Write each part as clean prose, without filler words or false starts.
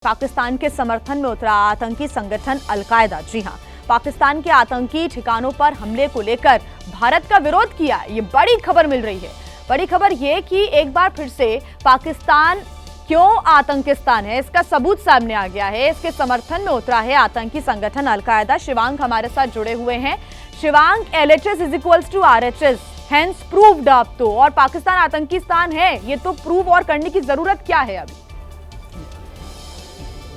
पाकिस्तान के समर्थन में उतरा आतंकी संगठन अलकायदा। जी हां, पाकिस्तान के आतंकी ठिकानों पर हमले को लेकर भारत का विरोध किया। ये बड़ी खबर मिल रही है। बड़ी खबर ये कि एक बार फिर से पाकिस्तान क्यों आतंकिस्तान है, इसका सबूत सामने आ गया है। इसके समर्थन में उतरा है आतंकी संगठन अलकायदा। शिवांग हमारे साथ जुड़े हुए हैं। Shivang, LHS is equals to RHS, hence proved अब तो, और पाकिस्तान आतंकिस्तान है, ये तो प्रूव और करने की जरूरत क्या है अभी?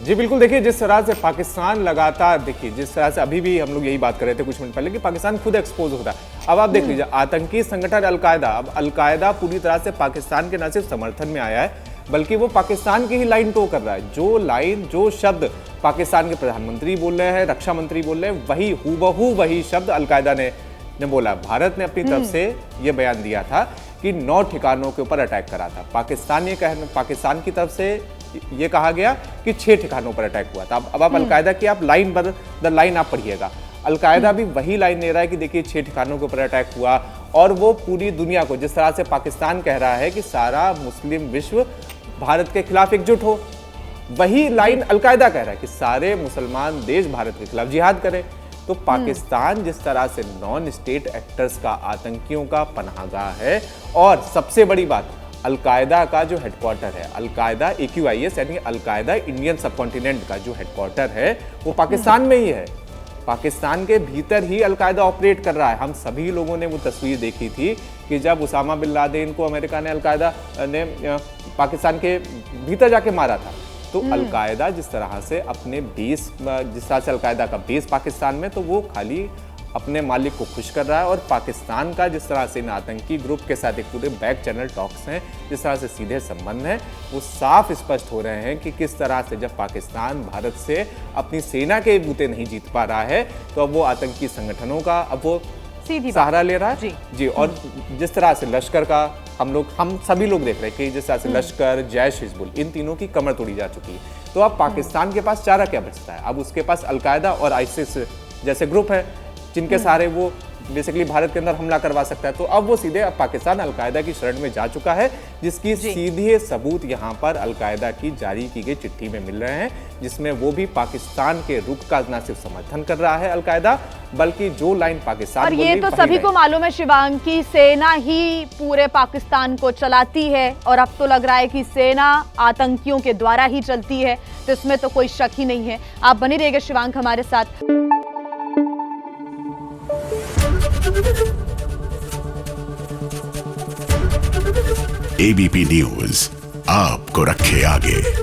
जी बिल्कुल, देखिए जिस तरह से पाकिस्तान लगातार, देखिए जिस तरह से अभी भी हम लोग यही बात कर रहे थे कुछ मिनट पहले कि पाकिस्तान खुद एक्सपोज होता है। अब आप देख लीजिए आतंकी संगठन अलकायदा, अब अलकायदा पूरी तरह से पाकिस्तान के न सिर्फ समर्थन में आया है बल्कि वो पाकिस्तान की ही लाइन टो कर रहा है। जो लाइन, जो शब्द पाकिस्तान के प्रधानमंत्री बोल रहे हैं, रक्षा मंत्री बोल रहे हैं, वही हूबहू वही शब्द अलकायदा ने बोला। भारत ने अपनी तरफ से ये बयान दिया था कि 9 ठिकानों के ऊपर अटैक करा था। पाकिस्तान की तरफ से ये कहा गया कि 6 ठिकानों पर अटैक हुआ था। अब आप अलकायदा की आप लाइन द लाइन आप पढ़िएगा। अलकायदा भी वही लाइन ले रहा है कि देखिए 6 ठिकानों के ऊपर अटैक हुआ, और वो पूरी दुनिया को, जिस तरह से पाकिस्तान कह रहा है कि सारा मुस्लिम विश्व भारत के खिलाफ एकजुट हो, वही लाइन अलकायदा कह रहा है कि सारे मुसलमान देश भारत के खिलाफ जिहाद करें। तो पाकिस्तान जिस तरह से नॉन स्टेट एक्टर्स का, आतंकियों का पनाहगाह है, और सबसे बड़ी बात, अलकायदा का जो हेडक्वार्टर है, अलकायदा AQIS यानी अलकायदा इंडियन सबकॉन्टिनेंट का जो हेडक्वार्टर है वो पाकिस्तान में ही है। पाकिस्तान के भीतर ही अलकायदा ऑपरेट कर रहा है। हम सभी लोगों ने वो तस्वीर देखी थी कि जब उसामा बिन लादेन को अमेरिका ने, अलकायदा ने पाकिस्तान के भीतर जाके मारा था। तो अलकायदा जिस तरह से अपने बेस, जिस तरह से अलकायदा का बेस पाकिस्तान में, तो वो खाली अपने मालिक को खुश कर रहा है। और पाकिस्तान का जिस तरह से इन आतंकी ग्रुप के साथ एक पूरे बैक चैनल टॉक्स हैं, जिस तरह से सीधे संबंध हैं, वो साफ स्पष्ट हो रहे हैं कि किस तरह से जब पाकिस्तान भारत से अपनी सेना के बूते नहीं जीत पा रहा है, तो अब वो आतंकी संगठनों का अब वो सहारा ले रहा है। जी। और जिस तरह से लश्कर का हम सभी लोग देख रहे हैं कि जिस तरह से लश्कर, जैश, हिजबुल, इन तीनों की कमर तोड़ी जा चुकी है। तो अब पाकिस्तान के पास चारा क्या बचता है? अब उसके पास अलकायदा और आईसिस जैसे ग्रुप है जिनके सहारे वो बेसिकली भारत के अंदर हमला करवा सकता है। तो अब वो सीधे पाकिस्तान अलकायदा की शरण में जा चुका है, जिसकी सीधे सबूत यहाँ पर अलकायदा की जारी की गई चिट्ठी में मिल रहे हैं, जिसमें वो भी पाकिस्तान के रुख का न सिर्फ समर्थन कर रहा है अलकायदा, बल्कि जो लाइन पाकिस्तान, और ये तो सभी को मालूम है शिवांग की सेना ही पूरे पाकिस्तान को चलाती है, और अब तो लग रहा है कि सेना आतंकियों के द्वारा ही चलती है, तो इसमें तो कोई शक ही नहीं है। आप बनी रहिएगा शिवांग हमारे साथ। ABP न्यूज आपको रखे आगे।